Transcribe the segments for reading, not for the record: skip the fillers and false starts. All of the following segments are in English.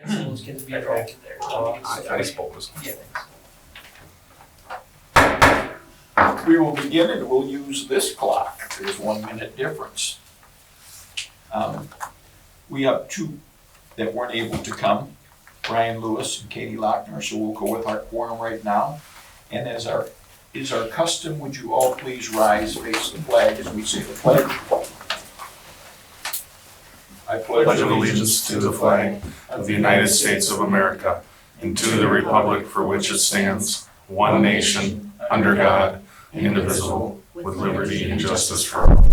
So those kids would be attracted there. I suppose. Yeah. We will begin and we'll use this clock. There's 1 minute difference. We have two that weren't able to come, Brian Lewis and Katie Lochner, so we'll go with our quorum right now. And as is our custom, would you all please rise, face the flag as we say the pledge? I Pledge of allegiance to the flag of the United States of America and to the republic for which it stands, one nation, under God, indivisible, with liberty and justice for all.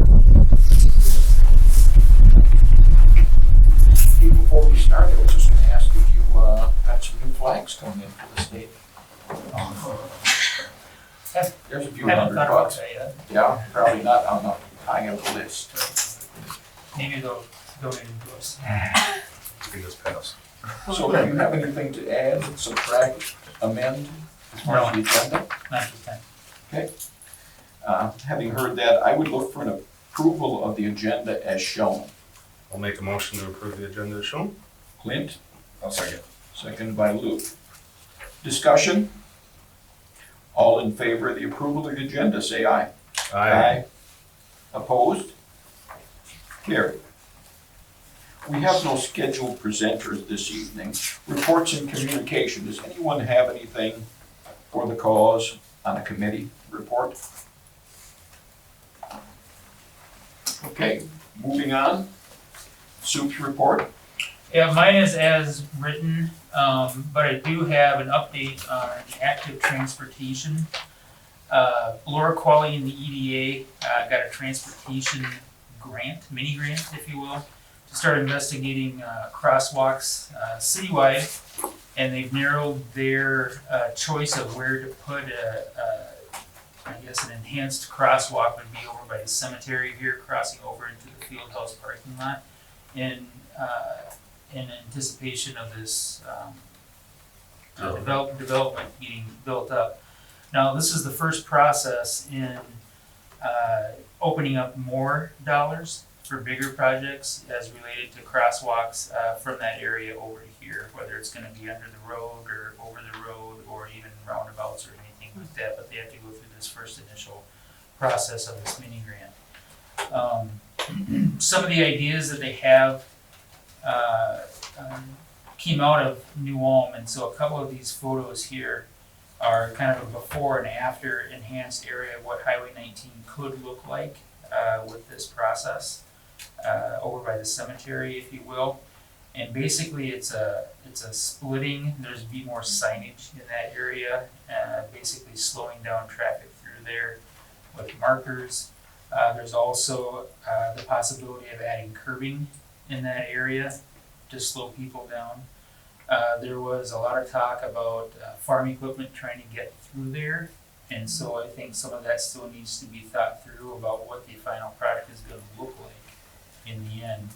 Before we start, I was just gonna ask if you got some new flags coming in for the state. There's a few Haven't $100. thought about that yet. Yeah, probably not on the high of the list. Maybe they'll donate them to us. We just passed. So do you have anything to add, subtract, amend as far as the agenda? Not this time. Having heard that, I would look for an approval of the agenda as shown. I'll make a motion to approve the agenda as shown. Clint, I'll second. seconded by Luke. Discussion? All in favor of the approval of the agenda, say aye. Opposed? Carried. We have no scheduled presenters this evening. Reports and communication. Does anyone have anything for the cause on a committee report? Okay, moving on. Soup's report. Yeah, mine is as written, but I do have an update on active transportation. Laura Qualley and the EDA got a transportation grant, mini grant, if you will, to start investigating crosswalks citywide, and they've narrowed their choice of where to put I guess an enhanced crosswalk would be over by the cemetery here, crossing over into the field house parking lot, in anticipation of this development getting built up. Now, this is the first process in opening up more dollars for bigger projects as related to crosswalks from that area over to here, whether it's gonna be under the road or over the road or even roundabouts or anything like that, but they have to go through this first initial process of this mini grant. Some of the ideas that they have came out of New Ulm, and so a couple of these photos here are kind of a before and after enhanced area of what Highway 19 could look like with this process over by the cemetery, if you will. And basically, it's a splitting. There's be more signage in that area, basically slowing down traffic through there with markers. There's also the possibility of adding curbing in that area to slow people down. There was a lot of talk about farm equipment trying to get through there, and so I think some of that still needs to be thought through about what the final product is going to look like in the end.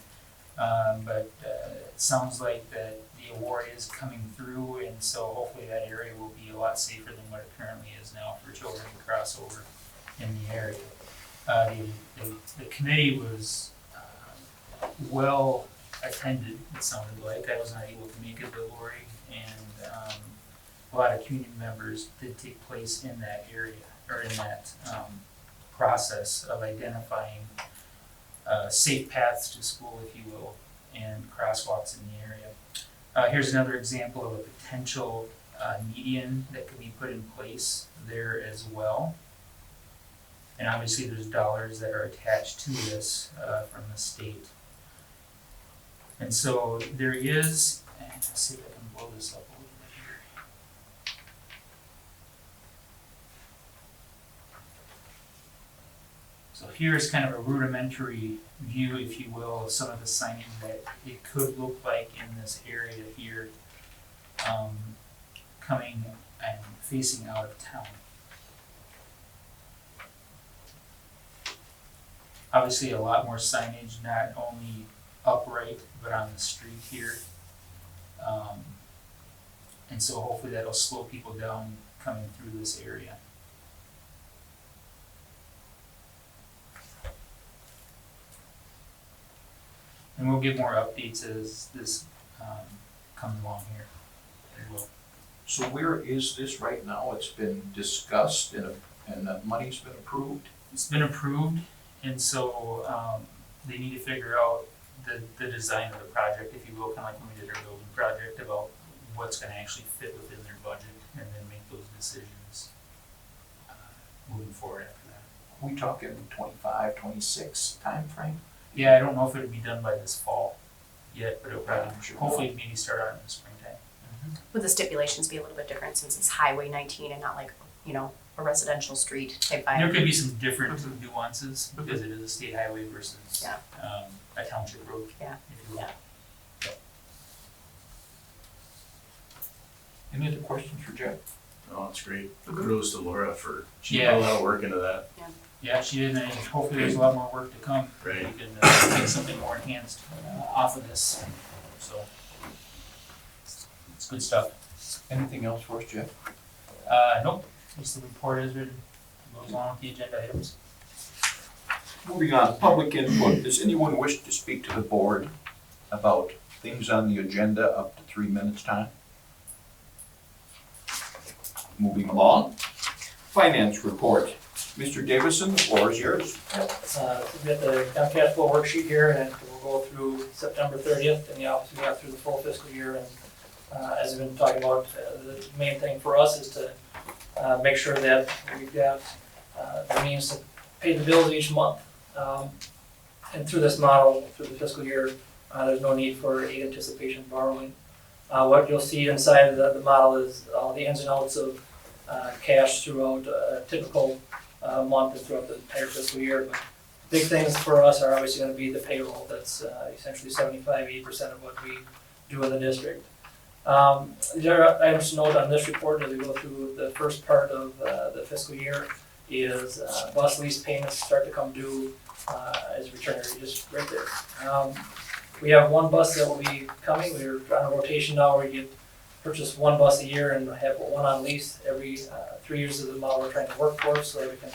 But it sounds like that the award is coming through, and so hopefully that area will be a lot safer than what it currently is now for children to cross over in the area. The committee was well attended, it sounded like. I was not able to make it, but Lori and a lot of community members did take place in that area, or in that process of identifying safe paths to school, if you will, and crosswalks in the area. Here's another example of a potential median that could be put in place there as well. And obviously there's dollars that are attached to this from the state. And so there is, and let's see if I can blow this up a little bit here. So here's kind of a rudimentary view, if you will, of some of the signage that it could look like in this area here, coming and facing out of town. Obviously a lot more signage, not only upright, but on the street here. And so hopefully that'll slow people down coming through this area. And we'll get more updates as this come along here. It will. So where is this right now? It's been discussed and the money's been approved? It's been approved, and so, they need to figure out the design of the project, if you will, kind of like when we did our building project, about what's gonna actually fit within their budget, and then make those decisions, moving forward after that. We talking 25, 26 timeframe? Yeah, I don't know if it'll be done by this fall yet, but it'll probably, Sure. hopefully maybe start out in the springtime. Would the stipulations be a little bit different since it's Highway 19 and not like, a residential street type There vibe? could be some different nuances, because it is a state highway versus, Yeah. a township road, Yeah. if you will. Yeah. Any other questions for Jeff? Oh, that's great. Kudos to Laura for, she Yeah. put a lot of work into that, Yeah, she did, and hopefully there's a lot more work to come. right? We can get something more enhanced off of this, so. It's good stuff. Anything else for us, Jeff? Nope, just the report is written, goes along with the agenda items. Moving on, public input. Does anyone wish to speak to the board about things on the agenda up to 3 minutes time? Moving along, finance report. Mr. Davison, the floor is yours. We've got the town cash flow worksheet here, and we'll go through September 30th, and the office we got through the full fiscal year. And as we've been talking about, the main thing for us is to make sure that we've got the means to pay the bills each month. And through this model, through the fiscal year, there's no need for aid anticipation borrowing. What you'll see inside of the model is all the ins and outs of cash throughout a typical month and throughout the entire fiscal year. But big things for us are obviously gonna be the payroll. That's essentially 75-80% of what we do in the district. The other items to note on this report as we go through the first part of the fiscal year is bus lease payments start to come due as return rate, just right there. We have one bus that will be coming. We're on a rotation now where you purchase one bus a year and have one on lease every 3 years of the model we're trying to work for, so that we can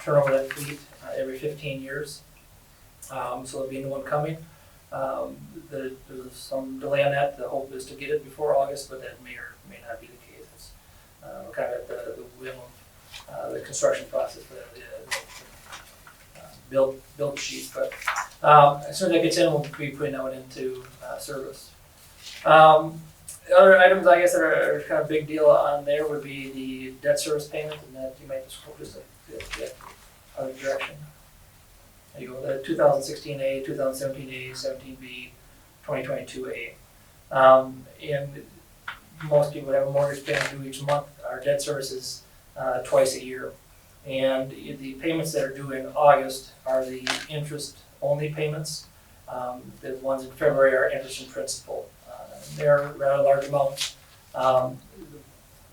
turn over that fleet every 15 years. So there'll be a new one coming. There's some delay on that. The hope is to get it before August, but that may or may not be the case. It's, we're kind of at the whim of the construction process for the build sheet. But as soon as that gets in, we'll be putting that one into service. The other items, I guess, that are kind of big deal on there would be the debt service payment, and that you might just go just the other direction. There you go, the 2016A, 2017A, 17B, 2022A. And most people have a mortgage payment due each month. Our debt service is twice a year. And the payments that are due in August are the interest-only payments. The ones in February are interest and principal. They're rather large amounts. The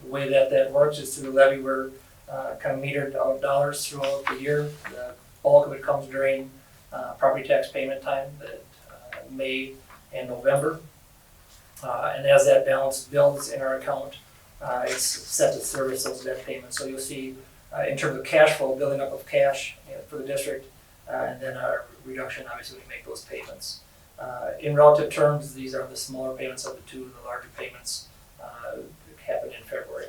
way that works is through the levy. We're kind of metered out dollars throughout the year. The bulk of it comes during property tax payment time, that May and November. And as that balance builds in our account, it's set to service those debt payments. So you'll see in terms of cash flow, building up of cash for the district, and then our reduction, obviously, when we make those payments. In relative terms, these are the smaller payments of the two. The larger payments happen in February.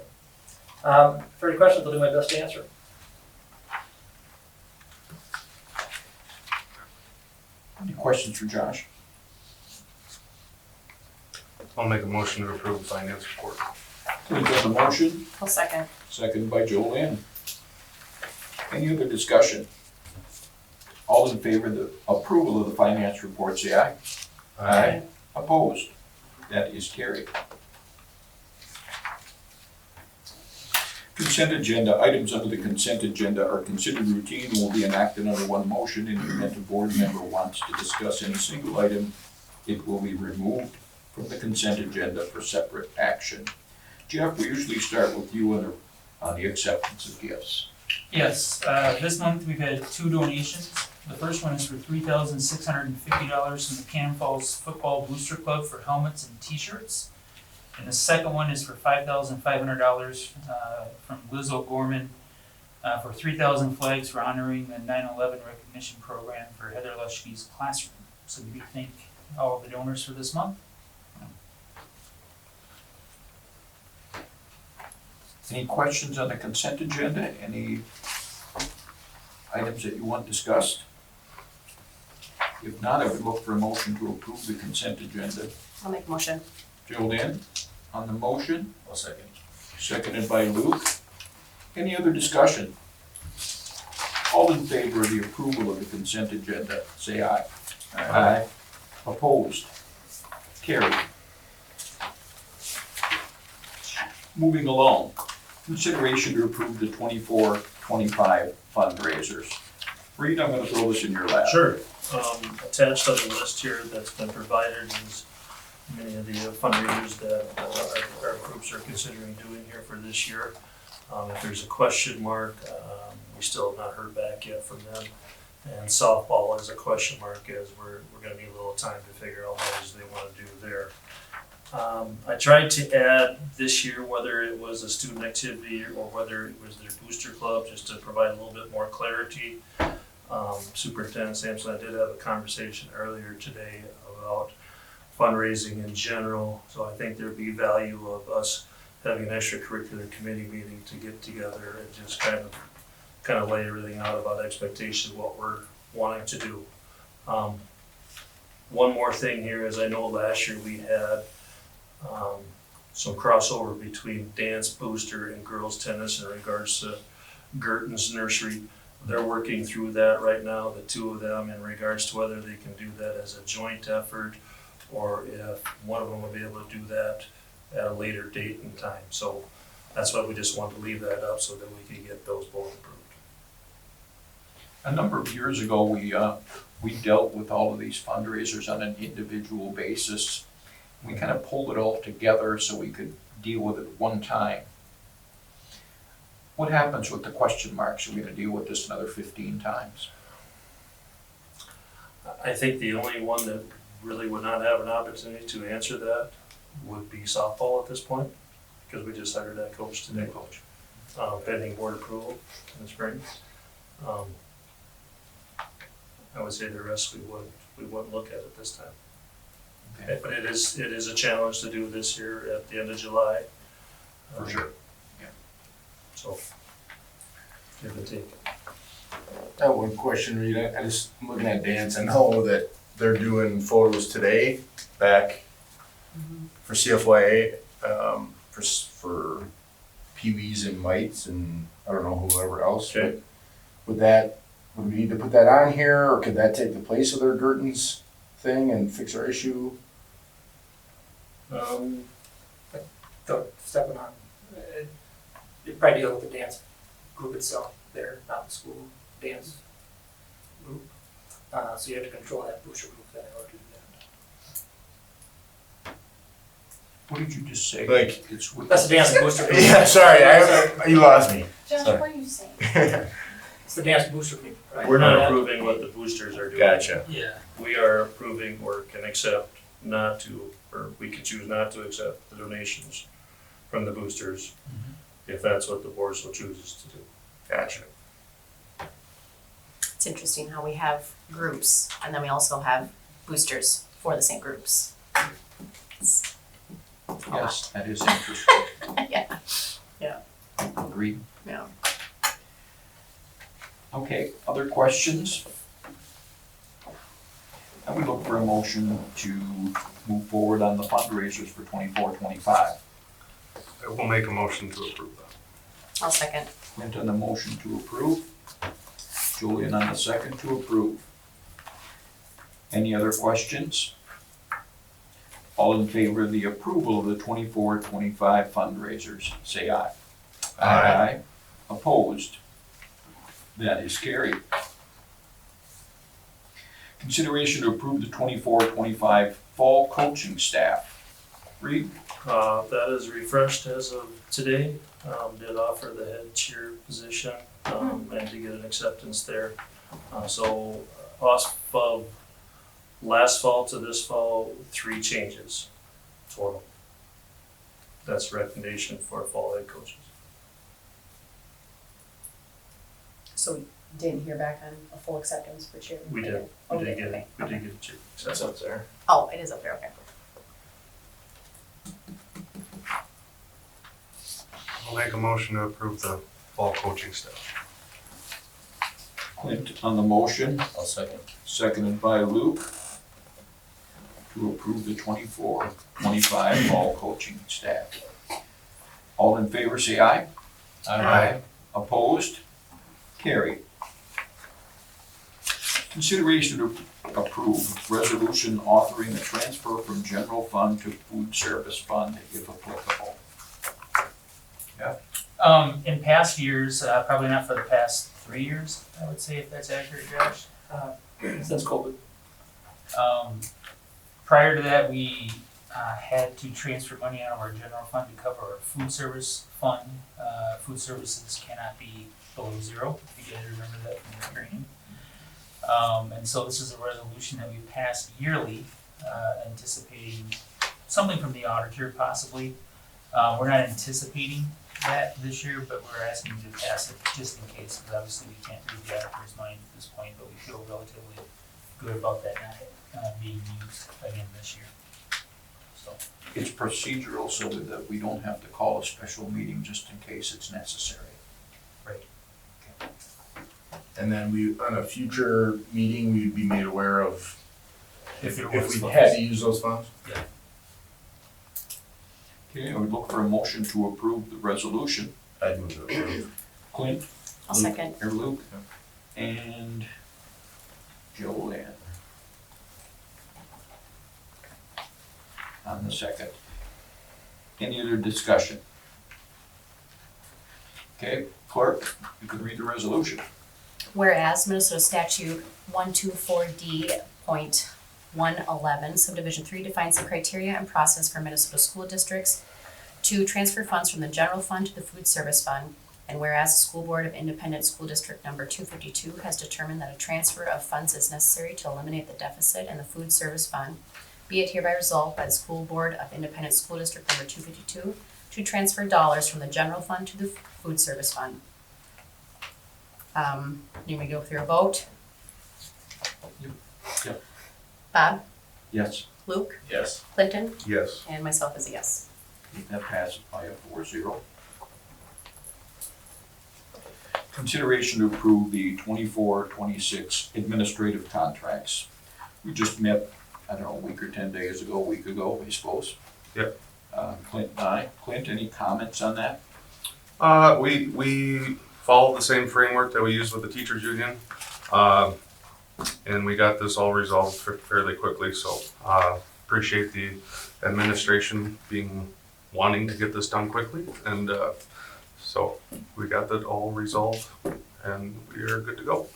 For any questions, I'll do my best to answer. Any questions for Josh? I'll make a motion to approve the finance report. We've got the motion, I'll second. seconded by Joanne. Any other discussion? All in favor of the approval of the finance report, say aye. Aye. Opposed? That is carried. Consent agenda. Items under the consent agenda are considered routine and will be enacted under one motion. In the event a board member wants to discuss any single item, it will be removed from the consent agenda for separate action. Jeff, we usually start with you on the acceptance of gifts. Yes, this month we've had 2 donations. The first one is for $3,650 from the Cannon Falls Football Booster Club for helmets and t-shirts. And the second one is for $5,500 from Liz O'Gorman for 3,000 flags for honoring the 9/11 recognition program for Heather Lushke's classroom. So we thank all of the donors for this month. Any questions on the consent agenda? Any items that you want discussed? If not, I would look for a motion to approve the consent agenda. I'll make a motion. Geraldine, on the motion, I'll second. seconded by Luke. Any other discussion? All in favor of the approval of the consent agenda, say aye. Aye. Opposed? Carried. Moving along, consideration to approve the 24-25 fundraisers. Reed, I'm gonna throw this in your lap. Sure. Attached on the list here that's been provided is many of the fundraisers that our groups are considering doing here for this year. If there's a question mark, we still have not heard back yet from them. And softball is a question mark as we're gonna need a little time to figure out what it is they wanna do there. I tried to add this year, whether it was a student activity or whether it was their booster club, just to provide a little bit more clarity. Superintendent Sampson, I did have a conversation earlier today about fundraising in general, so I think there'd be value of us having an extracurricular committee meeting to get together and just kind of lay everything out about expectations, what we're wanting to do. One more thing here is I know last year we had some crossover between dance booster and girls tennis in regards to Girton's nursery. They're working through that right now, the two of them, in regards to whether they can do that as a joint effort or if one of them will be able to do that at a later date and time. So that's why we just wanted to leave that up so that we could get those both approved. A number of years ago, we dealt with all of these fundraisers on an individual basis. We kind of pulled it all together so we could deal with it one time. What happens with the question marks? Are we gonna deal with this another 15 times? I think the only one that really would not have an opportunity to answer that would be softball at this point, because we just hired that coach today. Pending board approval in the spring. I would say the rest we wouldn't look at it this time. Okay. But it is a challenge to do this year at the end of July. For sure. So, give and take. I have one question, Rita. I'm looking at dance. I know that they're doing photos today back for CFYA, for PBs and mites and I don't know whoever else. Okay. Would we need to put that on here or could that take the place of their Girton's thing and fix our issue? Stepping on, you probably deal with the dance group itself there, not the school dance group. So you have to control that booster group then in order to do that. What did you just say? Like- It's with That's the dance booster group. Yeah, sorry, you lost me. Josh, Sorry. what are you saying? It's the dance booster group, right? We're not approving what the boosters are doing. Gotcha. Yeah. We are approving or can accept not to, or we can choose not to accept the donations from the boosters if that's what the board so chooses to do. Gotcha. It's interesting how we have groups and then we also have boosters for the same groups. It's a lot. Yes, that is interesting. Yeah. Agreed. Yeah. Okay, other questions? I would look for a motion to move forward on the fundraisers for 24-25. I will make a motion to approve that. I'll second. Clint on the motion to approve. Julian on the second to approve. Any other questions? All in favor of the approval of the 24-25 fundraisers, say aye. Aye. Opposed? That is carried. Consideration to approve the 24-25 fall coaching staff. Reed? That is refreshed as of today. Did offer the head cheer position, and to get an acceptance there. So of last fall to this fall, 3 changes total. That's the recommendation for fall head coaches. So we didn't hear back on a full acceptance for cheer? We did. Oh, We we did did, get okay. a cheer That's acceptance. up there. Oh, it is up there, okay. I'll make a motion to approve the fall coaching staff. Clint on the motion, I'll second. seconded by Luke, to approve the 24-25 fall coaching staff. All in favor, say aye. Aye. Opposed? Carried. Consideration to approve resolution authoring the transfer from general fund to food service fund if applicable. In past years, probably not for the past 3 years, I would say, if that's accurate, Josh. Since COVID. Prior to that, we had to transfer money out of our general fund to cover our food service fund. Food services cannot be below zero, if you guys remember that from your training. And so this is a resolution that we passed yearly, anticipating something from the auditor possibly. We're not anticipating that this year, but we're asking you to pass it just in case, because obviously we can't read the auditor's mind at this point, but we feel relatively good about that not being used again this year. So, It's procedural so that we don't have to call a special meeting just in case it's necessary. And then we, on a future meeting, we'd be made aware of if there if was we had to use those funds? Okay, I would look for a motion to approve the resolution. I'd move to approve. Clint, I'll second. or Luke, and Joanne. On the second. Any other discussion? Okay, clerk, you can read the resolution. Whereas Minnesota statute 124D.111 subdivision 3 defines the criteria and process for Minnesota school districts to transfer funds from the general fund to the food service fund. And whereas the School Board of Independent School District number 252 has determined that a transfer of funds is necessary to eliminate the deficit in the food service fund, be it hereby resolved by the School Board of Independent School District number 252 to transfer dollars from the general fund to the food service fund. Need me to go through a vote? Yep. Bob, Yes. Luke, Yes. Clinton, Yes. and myself is a yes. That passes by a 4-0. Consideration to approve the 24-26 administrative contracts. We just met, I don't know, a week or 10 days ago, a week ago, I suppose. Yep. Clint and I. Clint, any comments on that? We followed the same framework that we used with the teachers union. And we got this all resolved fairly quickly, so, appreciate the administration wanting to get this done quickly. And, so we got that all resolved and we are good to go.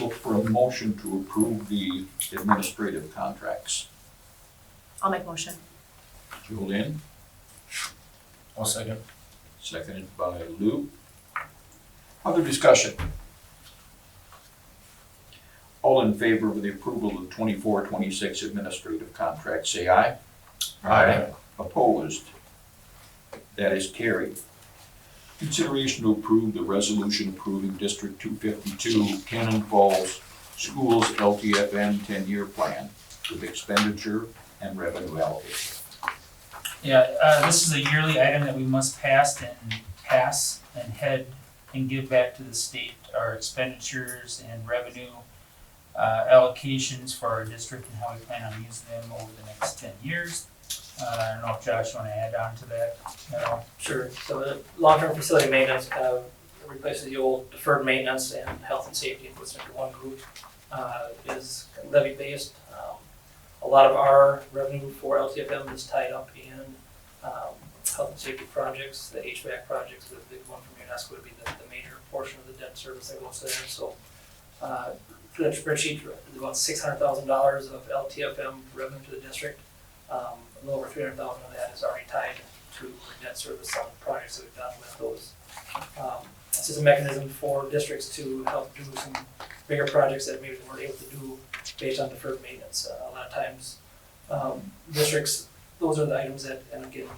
Look for a motion to approve the administrative contracts. I'll make motion. Julian, I'll second. seconded by Lou. Other discussion? All in favor of the approval of the 24-26 administrative contracts, say aye. Aye. Opposed? That is carried. Consideration to approve the resolution approving District 252 Cannon Falls Schools LTFM 10-year plan with expenditure and revenue allocation. Yeah, this is a yearly item that we must pass and head and give back to the state our expenditures and revenue allocations for our district and how we plan on using them over the next 10 years. I don't know if Josh, you want to add on to that at all? Sure, so the long-term facility maintenance replaces the old deferred maintenance and health and safety and puts it into one group. Is levy-based. A lot of our revenue for LTFM is tied up in health and safety projects, the HVAC projects, the big one from UNESCO would be the major portion of the debt service that goes there. So for that spreadsheet, there's about $600,000 of LTFM revenue to the district. A little over 300,000 of that is already tied to debt service on projects that we've done with those. This is a mechanism for districts to help do some bigger projects that maybe they weren't able to do based on deferred maintenance. A lot of times, districts, those are the items that end up getting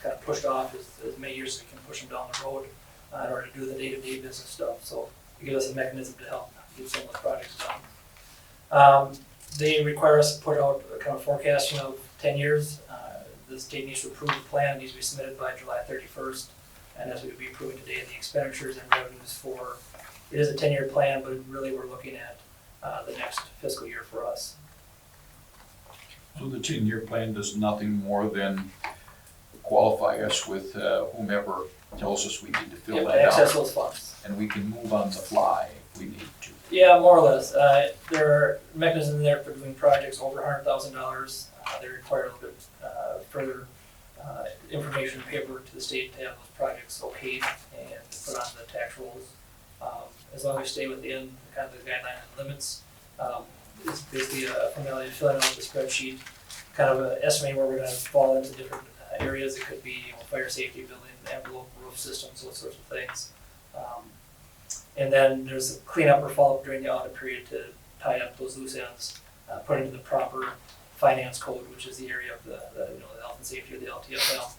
kind of pushed off as many years as we can push them down the road in order to do the day-to-day business stuff. So it gives us a mechanism to help get some of those projects done. They require us to put out a kind of forecasting of 10 years. the state needs to approve the plan, it needs to be submitted by July 31st. And as we would be approving today, the expenditures and revenues for, it is a 10-year plan, but really we're looking at the next fiscal year for us. So the 10-year plan does nothing more than qualify us with whomever tells us we need to fill Yep, to that access out. those funds. And we can move on the fly if we need to. Yeah, more or less. There are mechanisms in there for doing projects over $100,000. They require a little bit further information and paperwork to the state to have those projects okayed and put on the tax rolls. As long as we stay within kind of the guideline and limits, it's basically a formality of filling out the spreadsheet, kind of estimating where we're going to fall into different areas. It could be fire safety, building envelope, roof systems, those sorts of things. And then there's a cleanup or follow-up during the audit period to tie up those loose ends, put into the proper finance code, which is the area of the health and safety of the LTFL.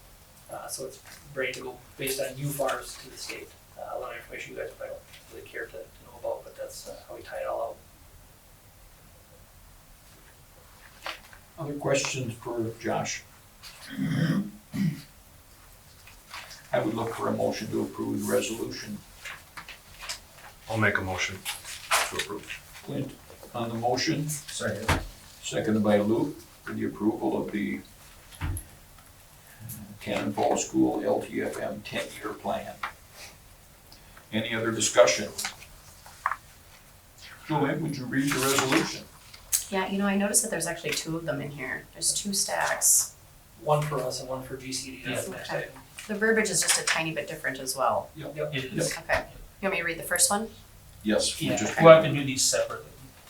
So it's ready to go based on UFARs to the state. A lot of information you guys probably don't really care to know about, but that's how we tie it all out. Other questions for Josh? I would look for a motion to approve the resolution. I'll make a motion to approve. Clint, on the motion, Second. seconded by Luke, for the approval of the Cannon Falls School LTFM 10-year plan. Any other discussion? Julian, would you read the resolution? Yeah, I noticed that there's actually two of them in here. There's two stacks. One for us and one for GCD. That's the next Okay. item. The verbiage is just a tiny bit different as well. Yep. It is. Okay. You want me to read the first one? Yes, we Yeah, just. we'll have to do these separately.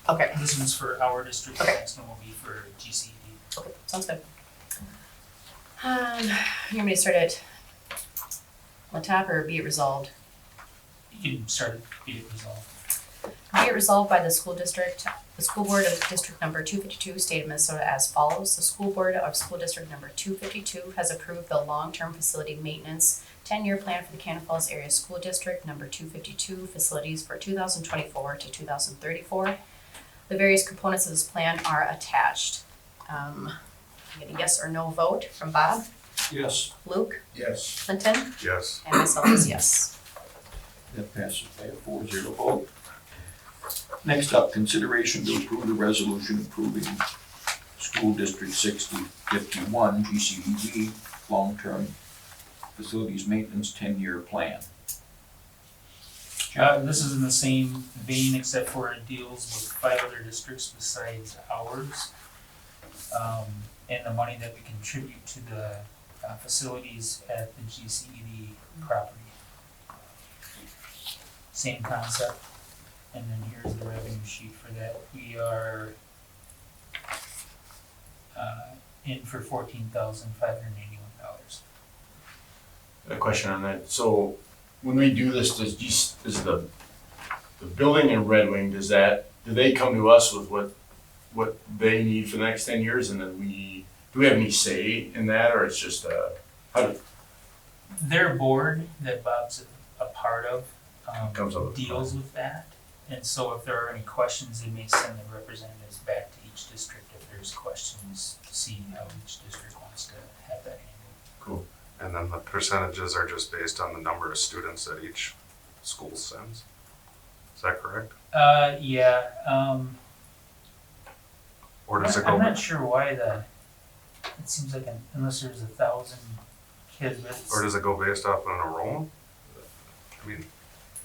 Okay. This one's for our district, the Okay. next one will be for GCD. Okay, sounds good. You want me to start at the top or be it resolved? You can start it, be it resolved. Be it resolved by the school board of district number 252, state of Minnesota as follows. The school board of school district number 252 has approved the long-term facility maintenance 10-year plan for the Cannon Falls area school district number 252 facilities for 2024 to 2034. The various components of this plan are attached. I'm getting a yes or no vote from Bob, Yes, Luke, Yes. Clinton, Yes. and myself is yes. that passes by a 4-0 vote. Next up, consideration to approve the resolution approving School District 6051 GCDG long-term facilities maintenance 10-year plan. This is in the same vein, except for it deals with 5 other districts besides ours. And the money that we contribute to the facilities at the GCED property. Same concept, and then here's the revenue sheet for that. We are in for $14,581. A question on that. So when we do this, does the building in Red Wing, do they come to us with what they need for the next 10 years, and then do we have any say in that, or it's just Their board that Bob's a part of Comes up with- deals with that. And so if there are any questions, they may send their representatives back to each district if there's questions, to see how each district wants to have that handled. cool? And then the percentages are just based on the number of students that each school sends. Is that correct? Yeah, Or does it I'm go, not sure why it seems like unless there's 1,000 kids, but or does it go based off an enrollment? I mean,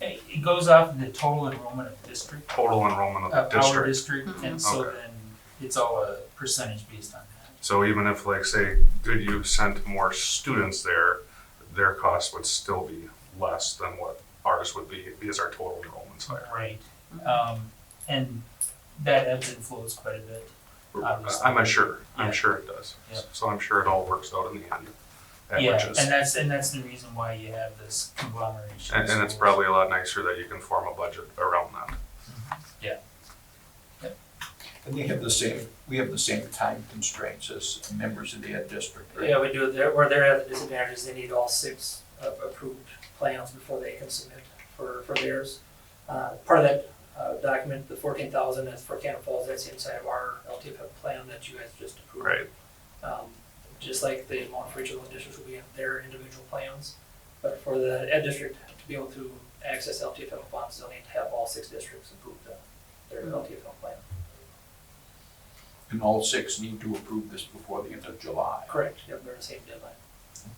it goes off of the total enrollment of the district, total enrollment of of the our district. district, and so Okay. then it's all a percentage based on that. So even if, like, say, Goodhue sent more students there, their cost would still be less than what ours would be because our total enrollment's higher. Right, and that ebbs and flows quite a bit. Obviously. I'm sure Yeah. it does. Yep. So I'm sure it all works out in the end. Yeah, Averages. and that's the reason why you have this conglomeration. of And it's schools. probably a lot nicer that you can form a budget around that. And we have the same time constraints as members of the ed district, right? Yeah, we do, where they're at the disadvantages, they need all 6 approved plans before they can submit for theirs. Part of that document, the 14,000, that's for Cannon Falls, that's inside of our LTFM plan that you guys just approved. Right. just like the amount for each of those districts will be in their individual plans. But for the ed district to be able to access LTFM funds, they'll need to have all 6 districts approve their LTFM plan. And all 6 need to approve this before the end of July. Correct, yep, they're the same deadline.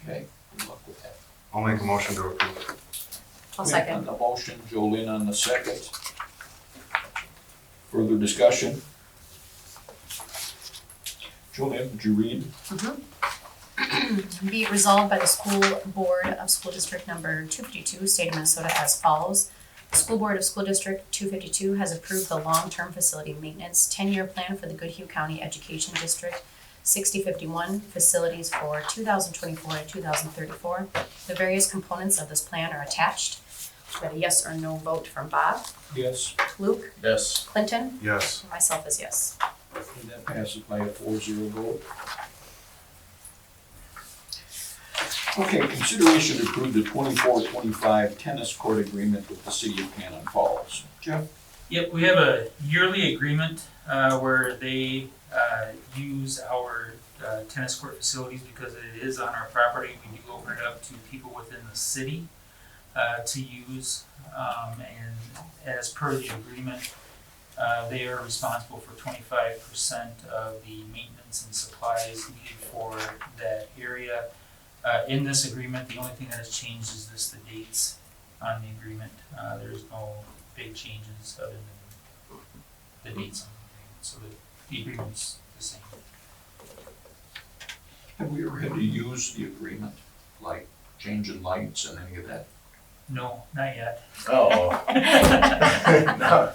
Okay, good luck with that. I'll make a motion to approve. I'll On second. the motion, Jolene on the second. Further discussion? Jolene, would you read? Be it resolved by the School Board of School District Number 252, State of Minnesota as follows. The School Board of School District 252 has approved the long-term facility maintenance 10-year plan for the Goodhue County Education District 6051 facilities for 2024 to 2034. The various components of this plan are attached. We got a yes or no vote from Bob, Yes. Luke, Yes. Clinton, Yes. and myself is yes. And that passes by a 4-0 vote. Okay, consideration to approve the 24-25 tennis court agreement with the city of Cannon Falls. Jeff? Yep, we have a yearly agreement where they use our tennis court facilities because it is on our property. We do open it up to people within the city to use. And as per the agreement, they are responsible for 25% of the maintenance and supplies needed for that area. In this agreement, the only thing that has changed is just the dates on the agreement. There's no big changes other than the dates on the agreement, so the agreement's the same. Have we ever had to use the agreement, like changing lights and any of that? No, not yet. Oh. No.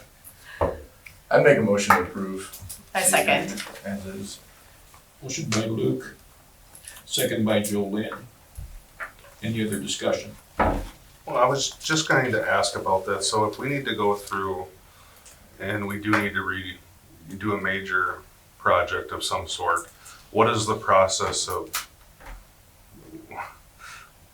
I'd make a motion to approve I second. as is. Motion by Luke, second by Jolene. Any other discussion? Well, I was just going to ask about that. So if we need to go through and we do need to do a major project of some sort, what is the process of,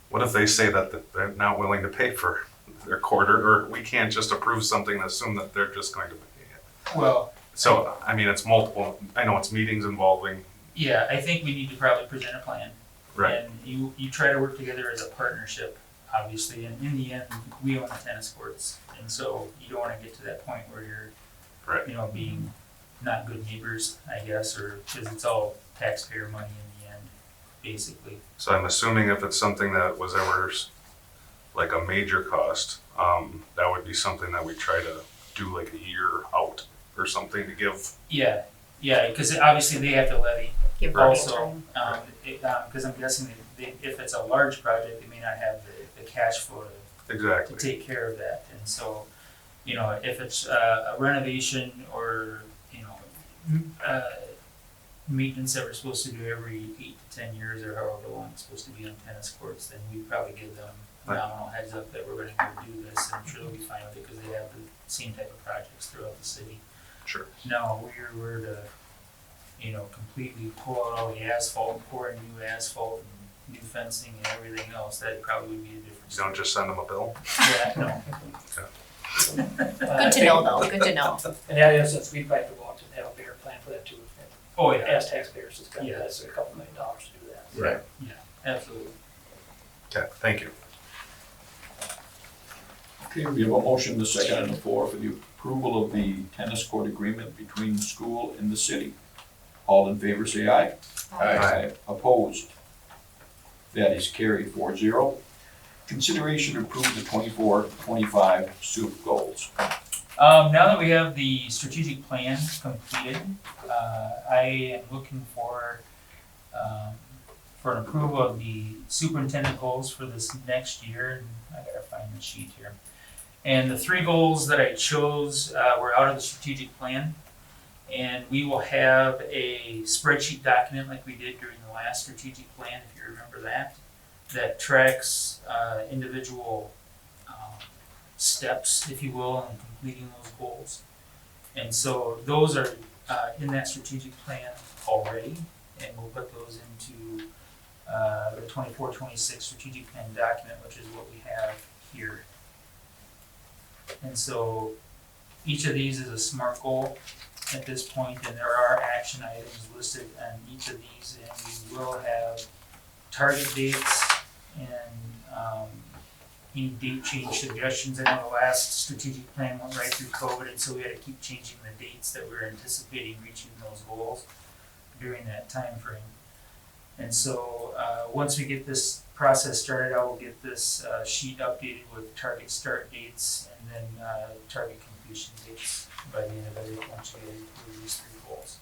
what if they say that they're not willing to pay for their quarter, or we can't just approve something and assume that they're just going to pay it? Well, So, I mean, it's multiple, I know it's meetings involving, yeah, I think we need to probably present a plan. right? And you try to work together as a partnership, obviously, and in the end, we own the tennis courts. And so you don't wanna get to that point where you're, Right. you know, being not good neighbors, I guess, or, cause it's all taxpayer money in the end, basically. So I'm assuming if it's something that was ever like a major cost, that would be something that we try to do like a year out or something to give. Yeah, cause obviously they have to levy Give plenty of also, time. cause I'm guessing if it's a large project, they may not have the cash flow to Exactly. take care of that. And so, you know, if it's a renovation or, you know, maintenance that we're supposed to do every 8 to 10 years or however long it's supposed to be on tennis courts, then we'd probably give them nominal heads up that we're gonna go do this, and I'm sure they'll be fine with it because they have the same type of projects throughout the city. Sure. Now, we were to, you know, completely pull out all the asphalt, pour in new asphalt and new fencing and everything else, that probably would be a different You don't just send them a bill. Yeah, no. Good to know though, good to know. In that instance, we'd probably have to go out and have a bigger plan for that too. Oh, yeah, As taxpayers, it's gonna Yeah. cost a couple $1 million to do that. Right. absolutely. Okay, thank you. Okay, we have a motion, the second and the floor for the approval of the tennis court agreement between the school and the city. All in favor, say aye. Aye. Opposed? That is carried 4-0. Consideration to approve the 24-25 SUP goals. Now that we have the strategic plan completed, I am looking for an approval of the superintendent goals for this next year. And I gotta find the sheet here. And the 3 goals that I chose were out of the strategic plan. And we will have a spreadsheet document like we did during the last strategic plan, if you remember that tracks individual steps, if you will, in completing those goals. And so those are in that strategic plan already, and we'll put those into the 24-26 strategic plan document, which is what we have here. And so each of these is a SMART goal, at this point, and there are action items listed on each of these, and we will have target dates and any date change suggestions. I know the last strategic plan went right through COVID, and so we had to keep changing the dates that we were anticipating reaching those goals during that time frame. And so, once we get this process started, I will get this sheet updated with target start dates and then target completion dates by the end of every once we get through these 3 goals.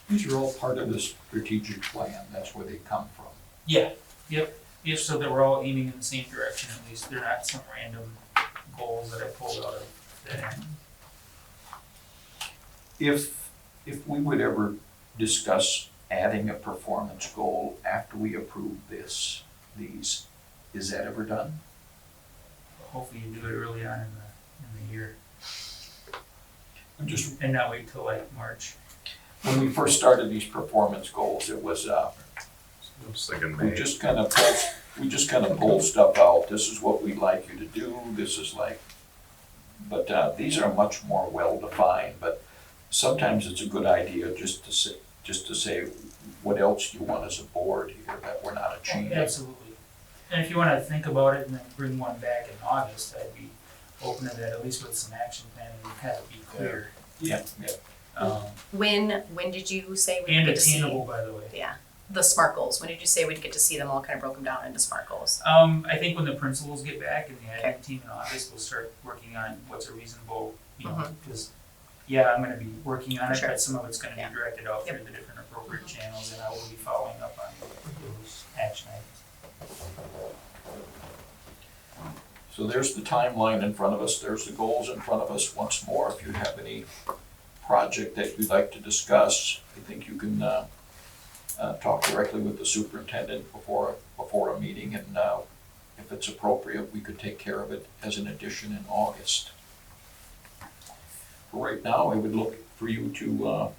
These are all part of the strategic plan, that's where they come from. Yeah, yep, so that we're all aiming in the same direction at least. They're not some random goals that I pulled out of there. If we would ever discuss adding a performance goal after we approve these, is that ever done? Hopefully you do it early on in the year Just and not wait till like March. when we first started these performance goals, it was, It's like in we May. just kind of pulled stuff out. This is what we'd like you to do, this is like, but these are much more well-defined, but sometimes it's a good idea just to say what else you want as a board here that we're not achieving. Absolutely. And if you wanna think about it and then bring one back in August, I'd be open to that, at least with some action planning, to kind of be clear. Yeah, When did you say we And get to see? attainable, by the way. Yeah, the SMART goals, when did you say we'd get to see them all kind of broken down into SMART goals? I think when the principals get back and the admin team in August, we'll start working on what's a reasonable, because, yeah, I'm gonna be working on it, Sure. but some of it's gonna Yeah. be directed out Yep. through the different appropriate channels, and I will be following up on those action items. so there's the timeline in front of us, there's the goals in front of us. Once more, if you have any project that you'd like to discuss, I think you can talk directly with the superintendent before a meeting, and if it's appropriate, we could take care of it as an addition in August. For right now, I would look for you to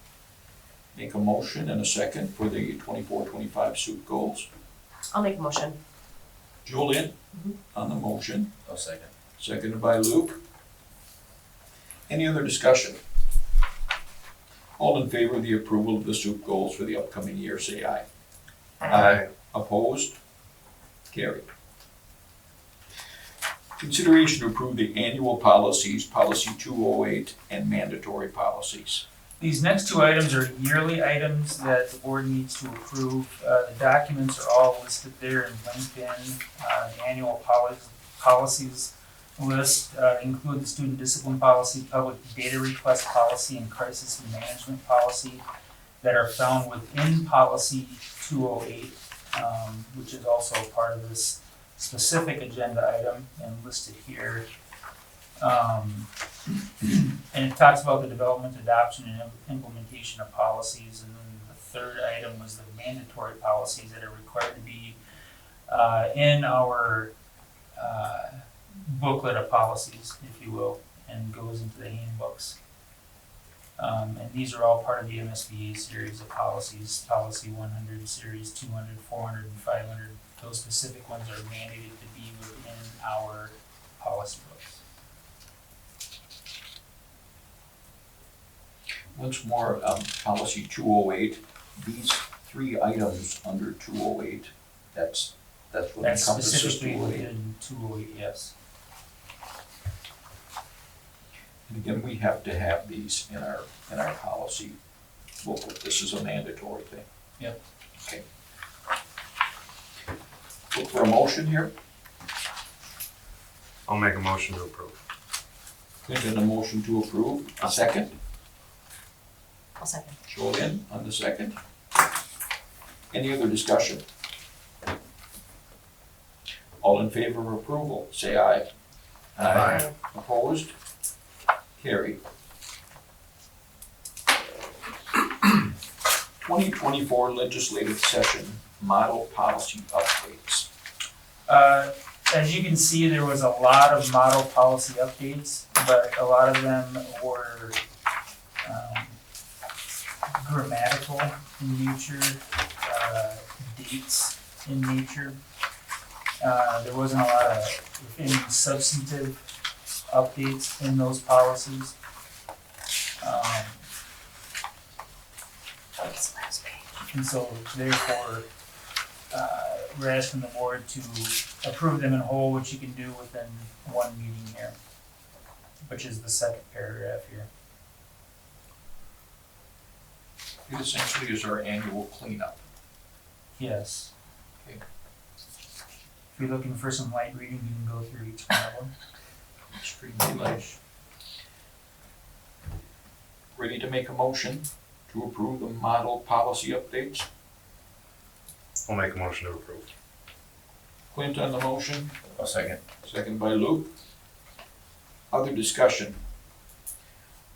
make a motion and a second for the 24-25 SUP goals. I'll make a motion. Julian, on the motion, I'll second. seconded by Luke. Any other discussion? All in favor of the approval of the SUP goals for the upcoming year, say aye. Aye. Opposed? Carried. Consideration to approve the annual policies, policy 208, and mandatory policies. These next 2 items are yearly items that the board needs to approve. The documents are all listed there in LinkedIn. The annual policies list include the student discipline policy, public data request policy, and crisis management policy that are found within policy 208, which is also part of this specific agenda item and listed here. And it talks about the development, adoption, and implementation of policies. And then the third item was the mandatory policies that are required to be in our booklet of policies, if you will, and goes into the handbooks. And these are all part of the MSBA series of policies, policy 100, series 200, 400, and 500. Those specific ones are mandated to be within our policy books. Once more, policy 208, these 3 items under 208, that's what That's encompasses specifically 208. within 208, yes. And again, we have to have these in our policy booklet. This is a mandatory thing. Yep. Okay. Look for a motion here. I'll make a motion to approve. Clinton, a motion to approve. A second. I'll second. Julian on the second. Any other discussion? All in favor of approval, say aye. Aye. Opposed? Carried. 2024 legislative session model policy updates. As you can see, there was a lot of model policy updates, but a lot of them were grammatical in nature, dates in nature. There wasn't a lot of any substantive updates in those policies. And so therefore, we're asking the board to approve them in whole, which you can do within one meeting here, which is the second paragraph here. It essentially is our annual cleanup. Yes. Okay. If you're looking for some light reading, you can go through each one of them. Extremely light. Ready to make a motion to approve the model policy updates? I'll make a motion to approve. Clint on the motion, A second. second by Luke. Other discussion?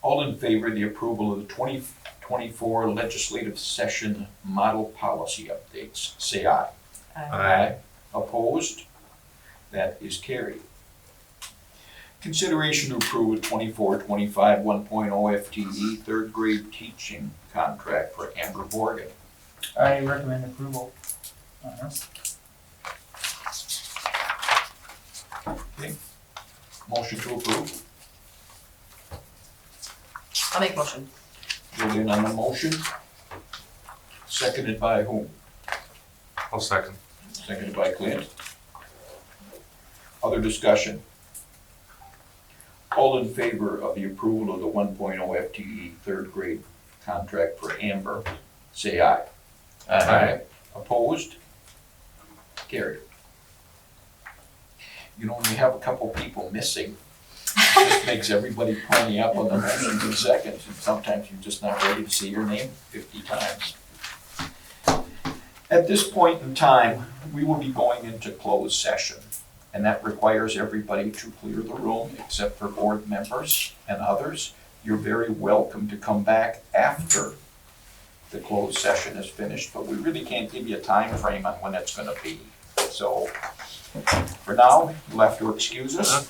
All in favor of the approval of the 2024 legislative session model policy updates, say aye. Aye. Opposed? That is carried. Consideration to approve a 24-25 1.0 FTE third grade teaching contract for Amber Morgan. I recommend approval on this. Motion to approve. I'll make motion. Julian on the motion. Seconded by whom? I'll second. Seconded by Clint. Other discussion? All in favor of the approval of the 1.0 FTE third grade contract for Amber, say aye. Opposed? Carried. You know, when you have a couple people missing, it just makes everybody pony up on the motions in seconds, and sometimes you're just not ready to see your name 50 times. At this point in time, we will be going into closed session, and that requires everybody to clear the room except for board members and others. You're very welcome to come back after the closed session is finished, but we really can't give you a time frame on when it's gonna be. So, for now, you'll have to excuse us.